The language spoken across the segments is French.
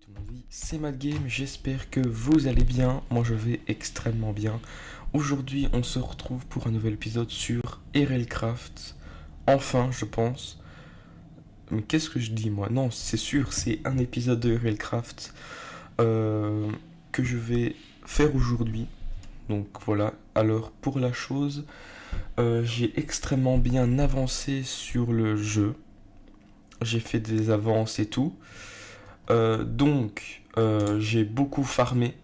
tout le monde, oui, c'est Mad Game, j'espère que vous allez bien, moi je vais extrêmement bien. Aujourd'hui on se retrouve pour un nouvel épisode sur RLCraft, enfin je pense. Mais qu'est-ce que je dis moi? Non, c'est sûr, c'est un épisode de RLCraft euh, que je vais faire aujourd'hui. Donc voilà, alors pour la chose, j'ai extrêmement bien avancé sur le jeu, j'ai fait des avances et tout. J'ai beaucoup farmé.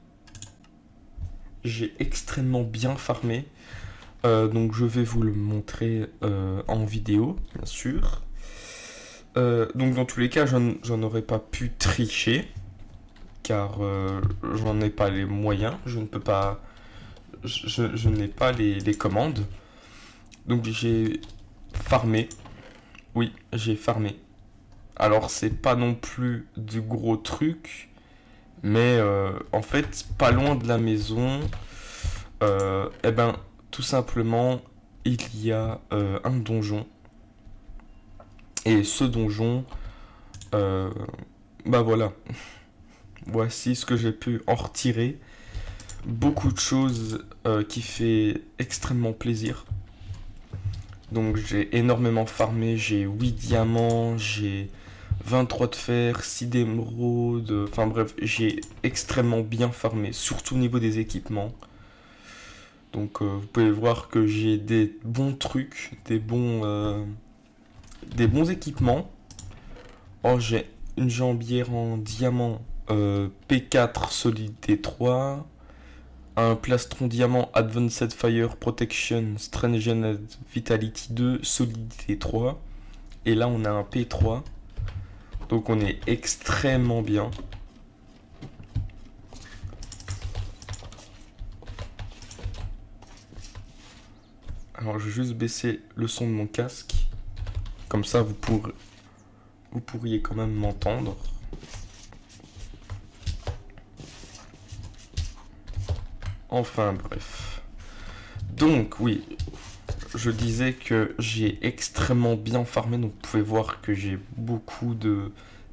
J'ai extrêmement bien farmé. Donc je vais vous le montrer en vidéo, bien sûr. Donc dans tous les cas, j'en aurais pas pu tricher, car j'en ai pas les moyens. Je ne peux pas. Je n'ai pas les commandes. Donc j'ai farmé. Oui, j'ai farmé. Alors c'est pas non plus du gros truc. Mais en fait, pas loin de la maison, eh ben, tout simplement, il y a un donjon. Et ce donjon, euh, bah voilà, voici ce que j'ai pu en retirer. Beaucoup de choses qui fait extrêmement plaisir. Donc j'ai énormément farmé, j'ai 8 diamants, j'ai 23 de fer, 6 d'émeraude, enfin bref, j'ai extrêmement bien farmé, surtout au niveau des équipements. Donc vous pouvez voir que j'ai des bons trucs, des bons équipements. Oh, j'ai une jambière en diamant P4 solidité 3, un plastron diamant Advanced Fire Protection Stringent Vitality 2 solidité 3. Et là on a un P3. Donc on est extrêmement bien. Alors je vais juste baisser le son de mon casque. Comme ça vous pourriez quand même m'entendre. Enfin bref. Donc oui, je disais que j'ai extrêmement bien farmé. Donc vous pouvez voir que j'ai beaucoup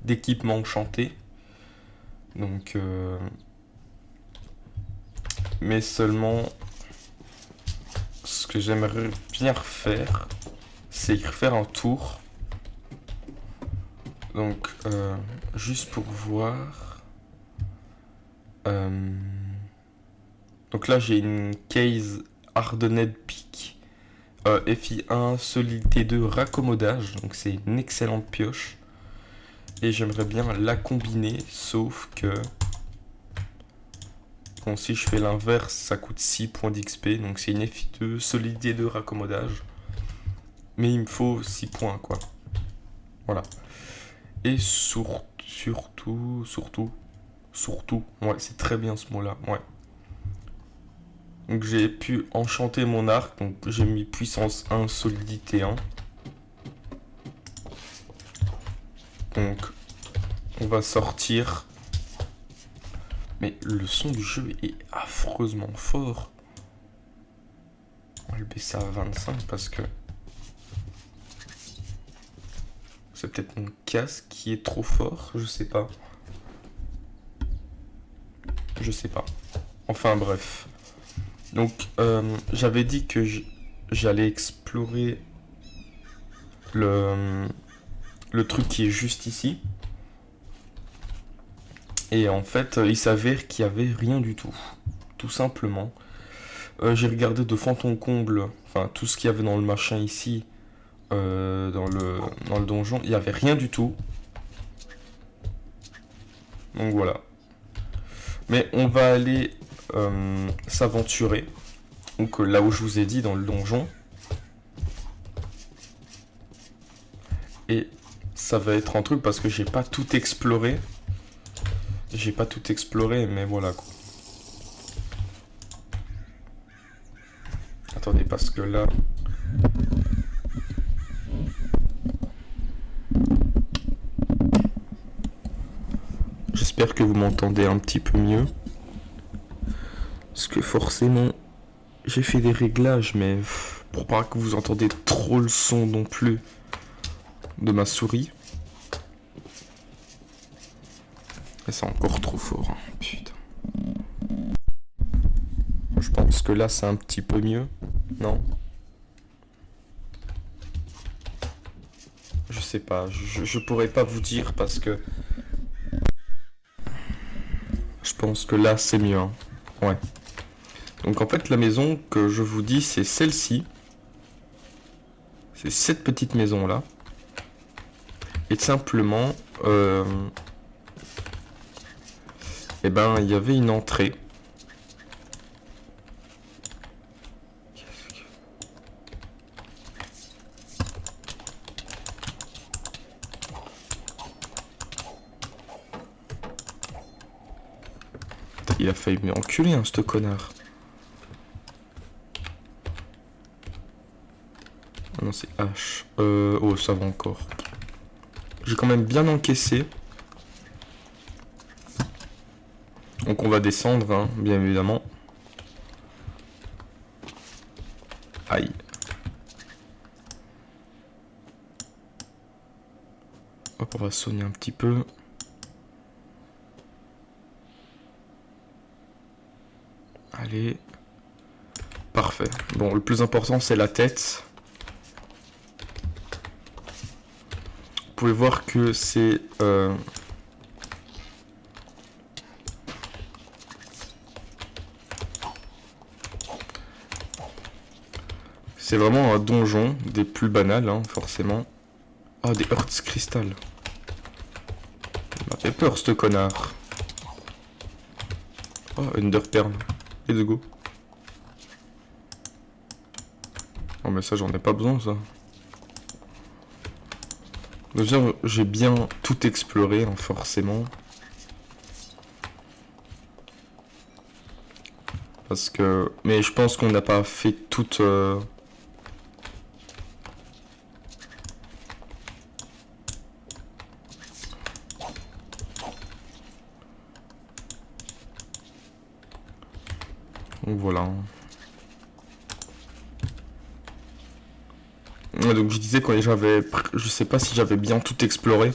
d'équipements enchantés. Donc mais seulement ce que j'aimerais bien refaire, c'est y refaire un tour. Donc juste pour voir. Donc là j'ai une case Hardened Peak FI1 solidité 2 raccommodage. Donc c'est une excellente pioche. Et j'aimerais bien la combiner, sauf que bon, si je fais l'inverse, ça coûte 6 points d'XP. Donc c'est une FI2 solidité 2 raccommodage. Mais il me faut 6 points quoi. Voilà. Et surtout, ouais, c'est très bien ce mot-là, ouais. Donc j'ai pu enchanter mon arc, donc j'ai mis puissance 1, solidité 1. Donc on va sortir. Mais le son du jeu est affreusement fort. On va le baisser à 25 parce que c'est peut-être mon casque qui est trop fort, je sais pas. Je sais pas. Enfin bref. Donc j'avais dit que j'allais explorer le truc qui est juste ici. Et en fait, il s'avère qu'il n'y avait rien du tout. Tout simplement. J'ai regardé de fond en comble, enfin tout ce qu'il y avait dans le machin ici, dans le donjon. Il n'y avait rien du tout. Donc voilà. Mais on va aller s'aventurer. Donc là où je vous ai dit, dans le donjon. Et ça va être un truc parce que j'ai pas tout exploré. J'ai pas tout exploré, mais voilà quoi. Attendez, parce que là... J'espère que vous m'entendez un petit peu mieux. Parce que forcément, j'ai fait des réglages, mais pour pas que vous entendez trop le son non plus de ma souris. C'est encore trop fort. Hein. Putain. Je pense que là, c'est un petit peu mieux. Non? Je sais pas. Je pourrais pas vous dire parce que... Je pense que là, c'est mieux. Hein. Ouais. Donc en fait, la maison que je vous dis, c'est celle-ci. C'est cette petite maison-là. Et simplement... Eh ben, il y avait une entrée. Il a failli m'enculer, hein, ce connard. Ah non, c'est H. Oh, ça va encore. J'ai quand même bien encaissé. Donc on va descendre, hein, bien évidemment. Aïe. Hop, on va sonner un petit peu. Allez. Parfait. Bon, le plus important, c'est la tête. Vous pouvez voir que c'est... C'est vraiment un donjon, des plus banals, hein, forcément. Ah, des Hearts Crystal. Il m'a fait peur, ce connard. Oh, Enderpearl. Let's go. Oh, mais ça, j'en ai pas besoin, ça. Déjà, j'ai bien tout exploré, hein, forcément. Parce que... Mais je pense qu'on n'a pas fait toute... Donc voilà. Ouais, donc je disais quand j'avais... Je sais pas si j'avais bien tout exploré.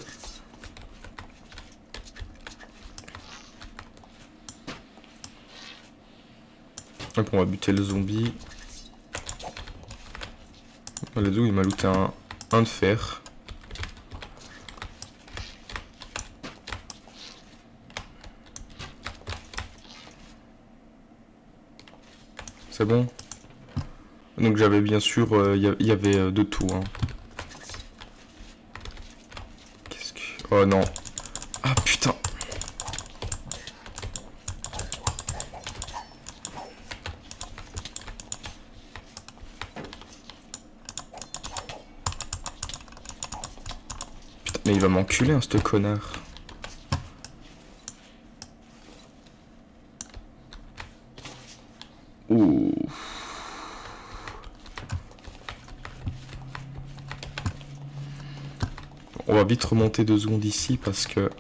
Donc on va buter le zombie. Let's go, il m'a looté un de fer. C'est bon. Donc j'avais bien sûr, il y avait de tout. Hein. Qu'est-ce que... Oh non. Ah putain. Putain, mais il va m'enculer, hein, ce connard. Ouh. On va vite remonter 2 secondes ici parce que...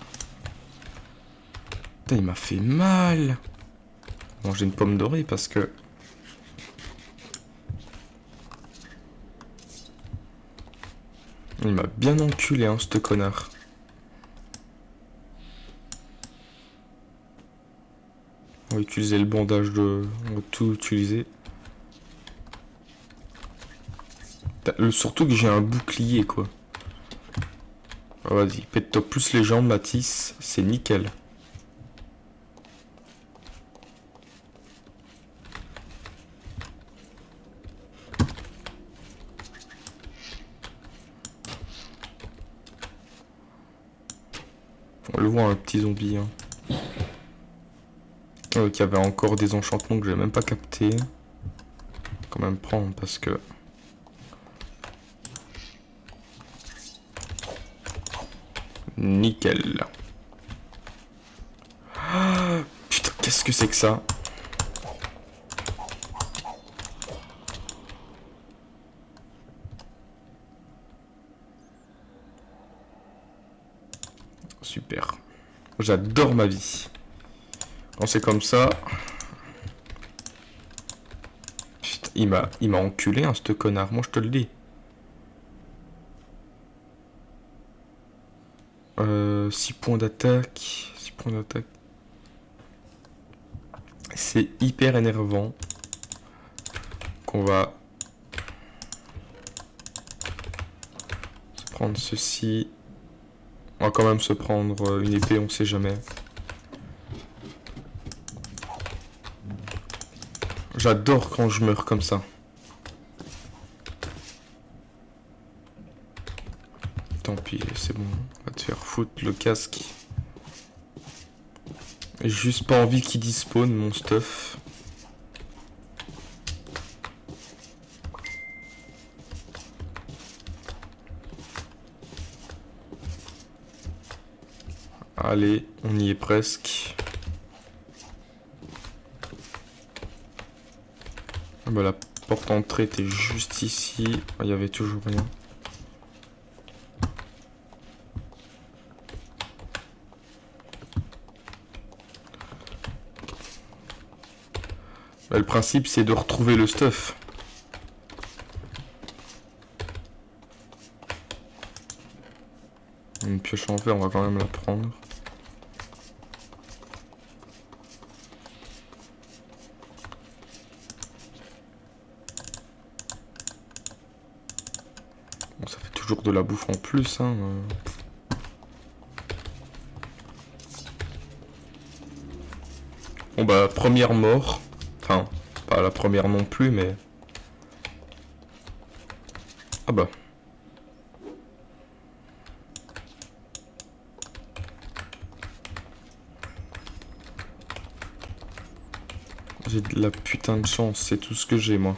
Putain, il m'a fait mal. Manger une pomme dorée parce que... Il m'a bien enculé, hein, ce connard. On va utiliser le bandage de... On va tout utiliser. Surtout que j'ai un bouclier, quoi. Oh, vas-y, pète-toi plus les jambes, Matisse. C'est nickel. On le voit, un petit zombie. Hein. Qui avait encore des enchantements que j'ai même pas capté. Quand même prendre parce que... Nickel. Ah, putain, qu'est-ce que c'est que ça? Super. J'adore ma vie. Quand c'est comme ça... Putain, il m'a enculé, hein, ce connard. Moi, je te le dis. 6 points d'attaque. 6 points d'attaque. C'est hyper énervant. Qu'on va se prendre ceci. On va quand même se prendre une épée, on sait jamais. J'adore quand je meurs comme ça. Tant pis, c'est bon. On va te faire foutre le casque. J'ai juste pas envie qu'il despawn mon stuff. Allez, on y est presque. Ah bah la porte d'entrée était juste ici. Il y avait toujours rien. Bah, le principe c'est de retrouver le stuff. Une pioche en fer, on va quand même la prendre. Bon, ça fait toujours de la bouffe en plus, hein. Bon bah, première mort. Enfin, pas la première non plus, mais... Ah bah. J'ai de la putain de chance, c'est tout ce que j'ai, moi.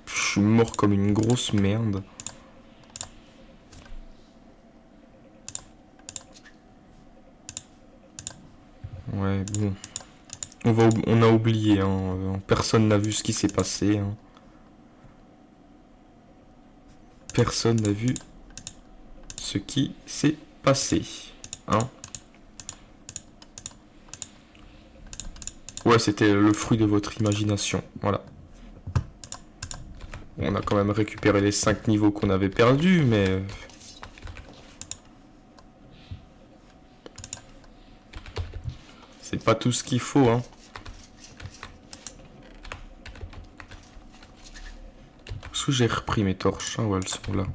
Je suis mort comme une grosse merde. Ouais, bon. On a oublié, hein. Personne n'a vu ce qui s'est passé, hein. Personne n'a vu ce qui s'est passé, hein. Ouais, c'était le fruit de votre imagination, voilà. On a quand même récupéré les 5 niveaux qu'on avait perdus, mais... c'est pas tout ce qu'il faut, hein. Est-ce que j'ai repris mes torches? Ah ouais, elles sont là.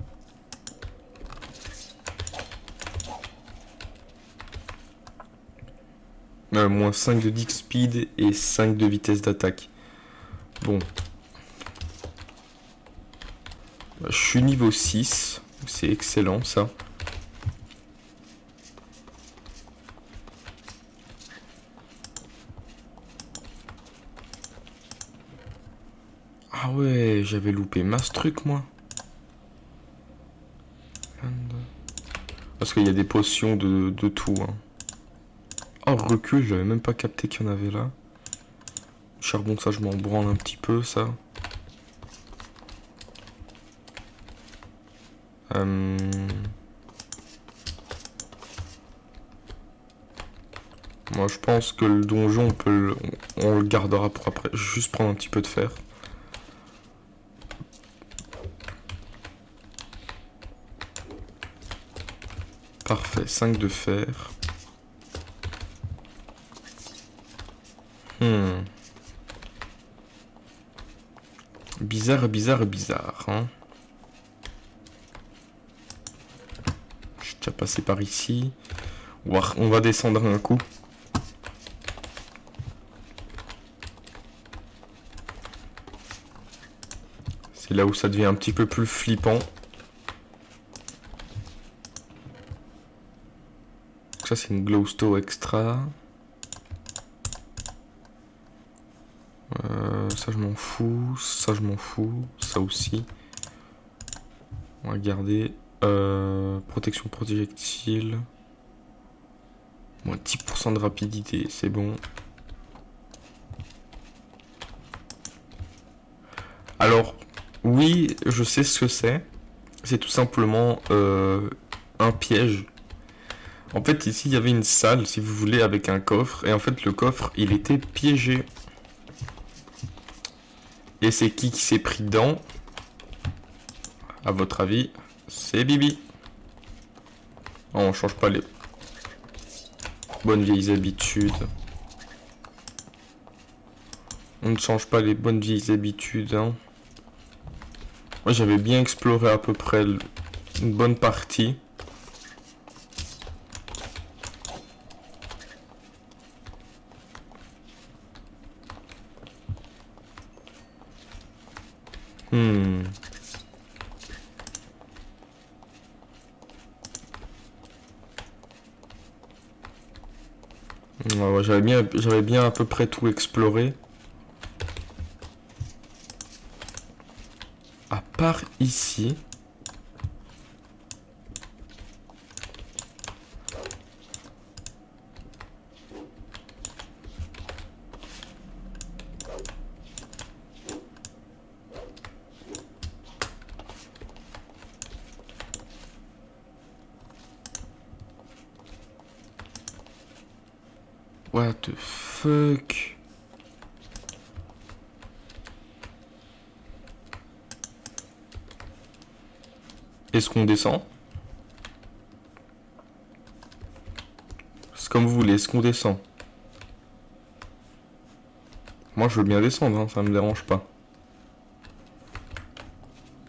Moins 5 de dig speed et 5 de vitesse d'attaque. Bon. Je suis niveau 6. C'est excellent, ça. Ah ouais, j'avais loupé masse truc, moi. Parce qu'il y a des potions de tout, hein. Oh, recul, j'avais même pas capté qu'il y en avait là. Charbon, ça, je m'en branle un petit peu, ça. Moi, je pense que le donjon, on le gardera pour après. Juste prendre un petit peu de fer. Parfait, 5 de fer. Bizarre, bizarre, bizarre, hein. Je suis déjà passé par ici. On va descendre un coup. C'est là où ça devient un petit peu plus flippant. Ça, c'est une glowstone extra. Ça, je m'en fous. Ça, je m'en fous. Ça aussi. On va garder. Protection projectile. Moins 10% de rapidité, c'est bon. Alors, oui, je sais ce que c'est. C'est tout simplement un piège. En fait, ici, il y avait une salle, si vous voulez, avec un coffre. Et en fait, le coffre, il était piégé. Et c'est qui s'est pris dedans? À votre avis, c'est Bibi. Oh, on change pas les bonnes vieilles habitudes. On ne change pas les bonnes vieilles habitudes, hein. Moi, j'avais bien exploré à peu près une bonne partie. Ouais, ouais, j'avais bien à peu près tout exploré. À part ici. What the fuck? Est-ce qu'on descend? C'est comme vous voulez, est-ce qu'on descend? Moi je veux bien descendre, hein, ça me dérange pas.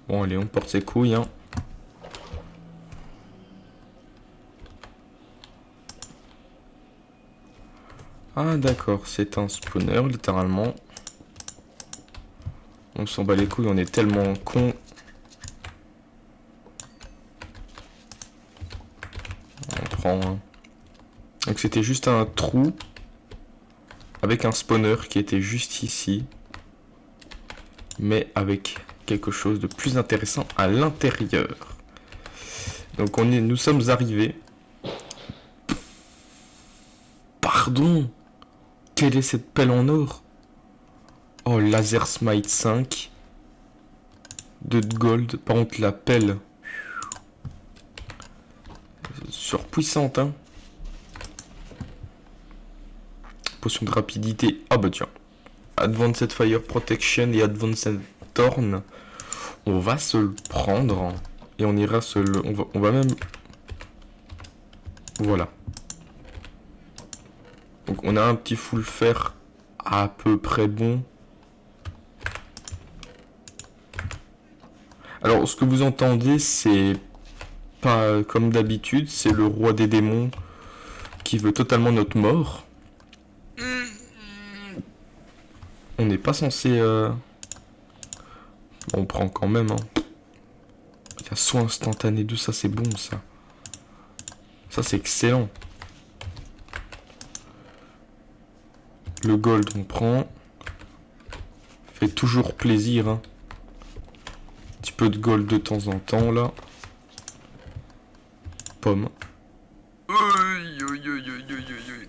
Bon allez, on porte ses couilles, hein. Ah d'accord, c'est un spawner littéralement. On s'en bat les couilles, on est tellement con. On prend un. Donc c'était juste un trou avec un spawner qui était juste ici. Mais avec quelque chose de plus intéressant à l'intérieur. Donc nous sommes arrivés. Pardon. Quelle est cette pelle en or? Oh, Laser Smite 5. De gold. Par contre, la pelle. Surpuissante, hein. Potion de rapidité. Ah bah tiens. Advanced Fire Protection et Advanced Thorn. On va se le prendre. Et on ira se le... On va même... Voilà. Donc on a un petit full fer à peu près bon. Alors ce que vous entendez, c'est pas comme d'habitude, c'est le roi des démons qui veut totalement notre mort. On n'est pas censé... Bon, on prend quand même, hein. Il y a soin instantané de ça, c'est bon ça. Ça c'est excellent. Le gold on prend. Fait toujours plaisir, hein. Un petit peu de gold de temps en temps là. Pomme.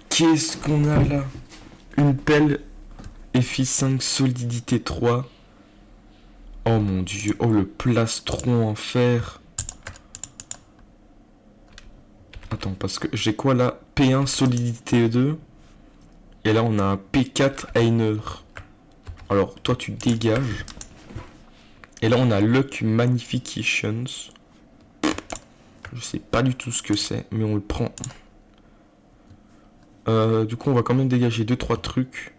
Qu'est-ce qu'on a là? Une pelle FI5 solidité 3. Oh mon dieu. Oh le plastron en fer. Attends, parce que j'ai quoi là? P1 solidité 2. Et là on a un P4 Einer. Alors toi tu dégages. Et là on a Luck Magnifications. Je sais pas du tout ce que c'est, mais on le prend. Du coup on va quand même dégager 2-3 trucs.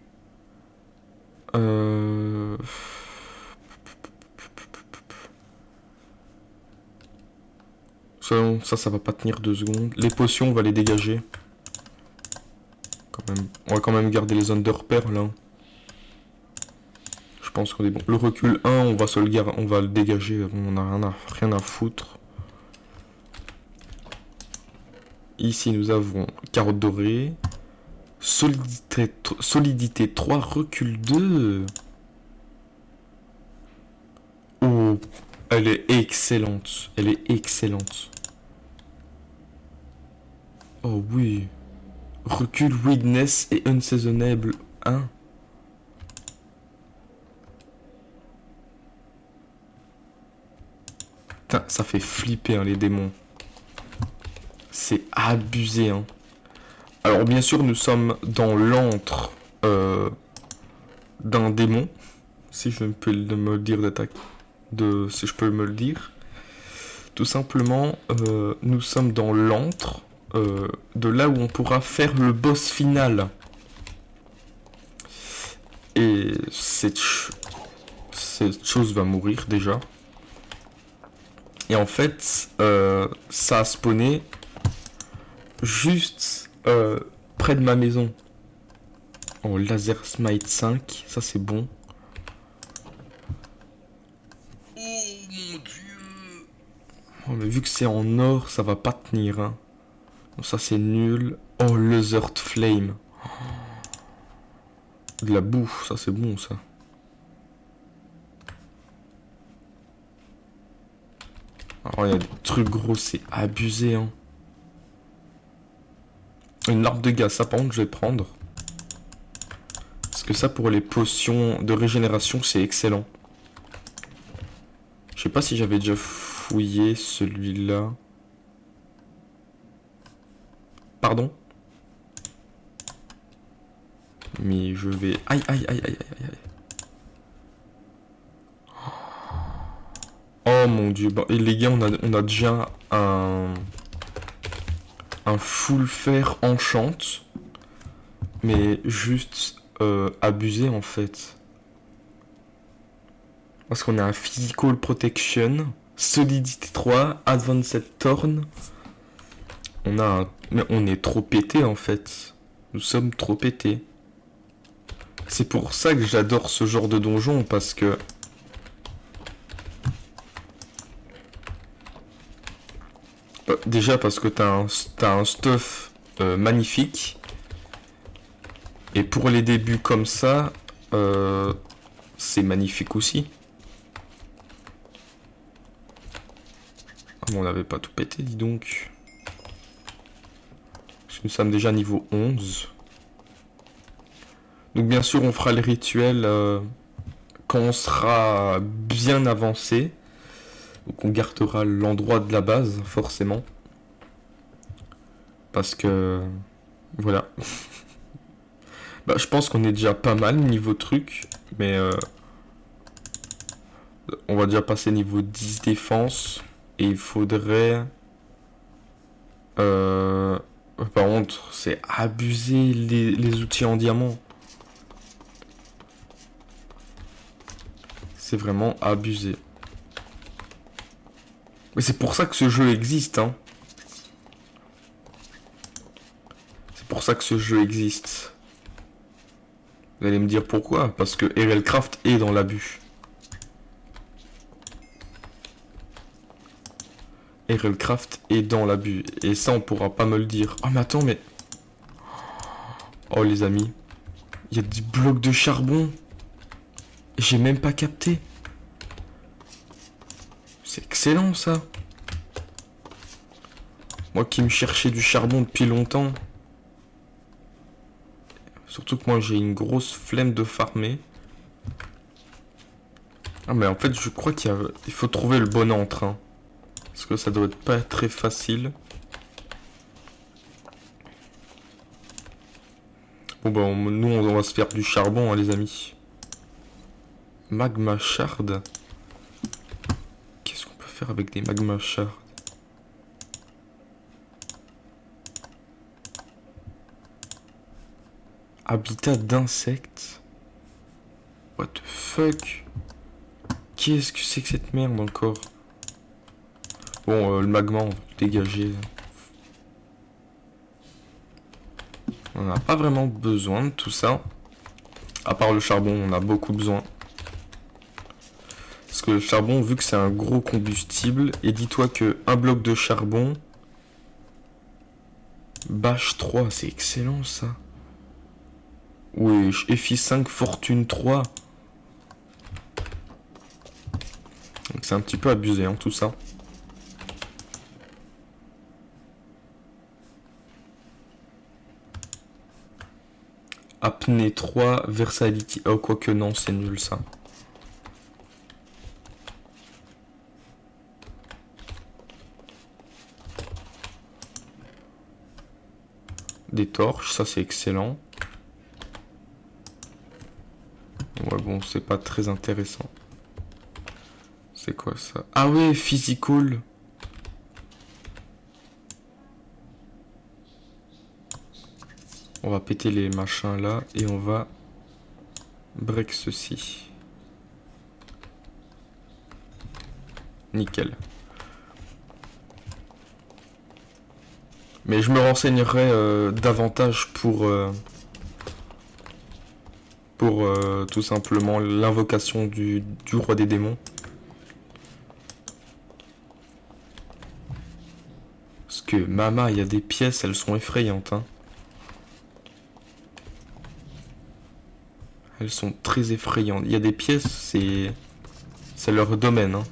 Ça va pas tenir 2 secondes. Les potions on va les dégager. Quand même. On va quand même garder les Underpearls là. Je pense qu'on est bon. Le recul 1 on va le dégager. On a rien à foutre. Ici nous avons carotte dorée. Solidité 3, recul 2. Oh, elle est excellente. Elle est excellente. Oh oui. Recul, weakness et unseasonable 1. Putain, ça fait flipper hein, les démons. C'est abusé, hein. Alors bien sûr, nous sommes dans l'antre d'un démon, si je peux me le dire d'attaque, si je peux me le dire. Tout simplement, nous sommes dans l'antre de là où on pourra faire le boss final. Et cette chose va mourir déjà. Et en fait, ça a spawné juste près de ma maison. Oh, laser smite 5, ça c'est bon. Oh mon dieu. Oh, mais vu que c'est en or, ça va pas tenir, hein. Bon, ça c'est nul. Oh, Lizard Flame. De la boue, ça c'est bon ça. Alors il y a des trucs gros, c'est abusé, hein. Une larve de gaz, ça par contre je vais prendre. Parce que ça pour les potions de régénération c'est excellent. Je sais pas si j'avais déjà fouillé celui-là. Pardon? Mais je vais... Aïe, aïe, aïe, aïe, aïe, aïe. Oh mon dieu. Bah, et les gars, on a déjà un full fer enchant. Mais juste abusé en fait. Parce qu'on a un Physical Protection, Solidity 3, Advanced Thorn. Mais on est trop pété en fait. Nous sommes trop pétés. C'est pour ça que j'adore ce genre de donjon, parce que... Déjà parce que t'as un stuff magnifique. Et pour les débuts comme ça, c'est magnifique aussi. Ah, bon, on n'avait pas tout pété, dis donc. Parce que nous sommes déjà niveau 11. Donc bien sûr, on fera le rituel quand on sera bien avancé. Donc on gardera l'endroit de la base, forcément. Parce que... Voilà. Bah, je pense qu'on est déjà pas mal niveau truc. Mais... on va déjà passer niveau 10 défense. Et il faudrait... par contre, c'est abuser les outils en diamant. C'est vraiment abusé. Mais c'est pour ça que ce jeu existe, hein. C'est pour ça que ce jeu existe. Vous allez me dire pourquoi? Parce que RLCraft est dans l'abus. RLCraft est dans l'abus. Et ça, on pourra pas me le dire. Oh, mais attends, mais... Oh, les amis. Il y a des blocs de charbon. J'ai même pas capté. C'est excellent, ça. Moi qui me cherchais du charbon depuis longtemps. Surtout que moi, j'ai une grosse flemme de farmer. Ah, mais en fait, je crois qu'il faut trouver le bon entre, hein. Parce que ça doit être pas très facile. Bon, bah, nous, on va se faire du charbon, hein, les amis. Magma shard. Qu'est-ce qu'on peut faire avec des magma shards? Habitat d'insectes. What the fuck? Qu'est-ce que c'est que cette merde encore? Bon, le magma, on va le dégager. On n'a pas vraiment besoin de tout ça. À part le charbon, on a beaucoup besoin. Parce que le charbon, vu que c'est un gros combustible, et dis-toi que un bloc de charbon... Bâche 3, c'est excellent ça. Oui, FI5, Fortune 3. Donc c'est un petit peu abusé, hein, tout ça. Apnée 3, Versatility. Oh, quoique non, c'est nul ça. des torches, ça c'est excellent. Ouais, bon, c'est pas très intéressant. C'est quoi ça? Ah ouais, physical. On va péter les machins là et on va break ceci. Nickel. Mais je me renseignerai davantage pour tout simplement l'invocation du roi des démons. Parce que Mama, il y a des pièces, elles sont effrayantes. Hein. Elles sont très effrayantes. Il y a des pièces, c'est leur domaine. Hein.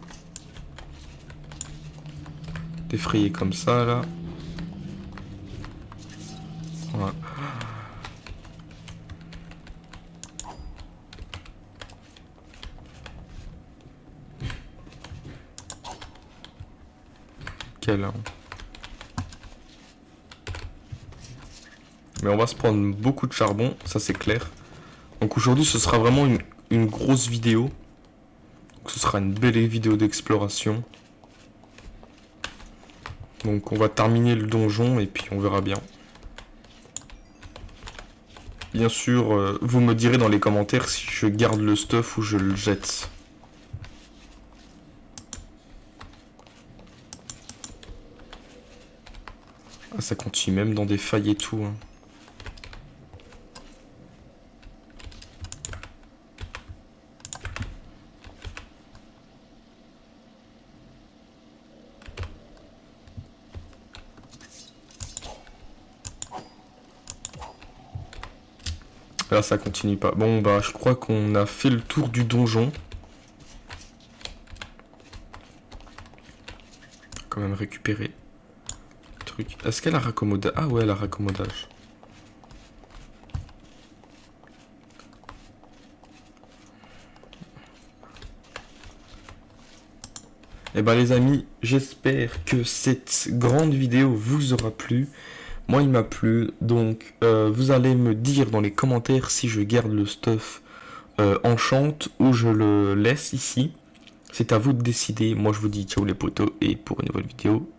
D'effrayer comme ça, là. Voilà. Quel... Mais on va se prendre beaucoup de charbon, ça c'est clair. Donc aujourd'hui ce sera vraiment une grosse vidéo. Donc, ce sera une belle vidéo d'exploration. Donc on va terminer le donjon et puis on verra bien. Bien sûr, vous me direz dans les commentaires si je garde le stuff ou je le jette. Ah, ça continue même dans des failles et tout. Hein. Là, ça continue pas. Bon, bah, je crois qu'on a fait le tour du donjon. Quand même récupérer le truc. Est-ce qu'elle a raccommodage? Ah ouais, elle a raccommodage. Et ben les amis, j'espère que cette grande vidéo vous aura plu. Moi, il m'a plu. Donc, vous allez me dire dans les commentaires si je garde le stuff enchant ou je le laisse ici. C'est à vous de décider. Moi, je vous dis ciao les potos et pour une nouvelle vidéo.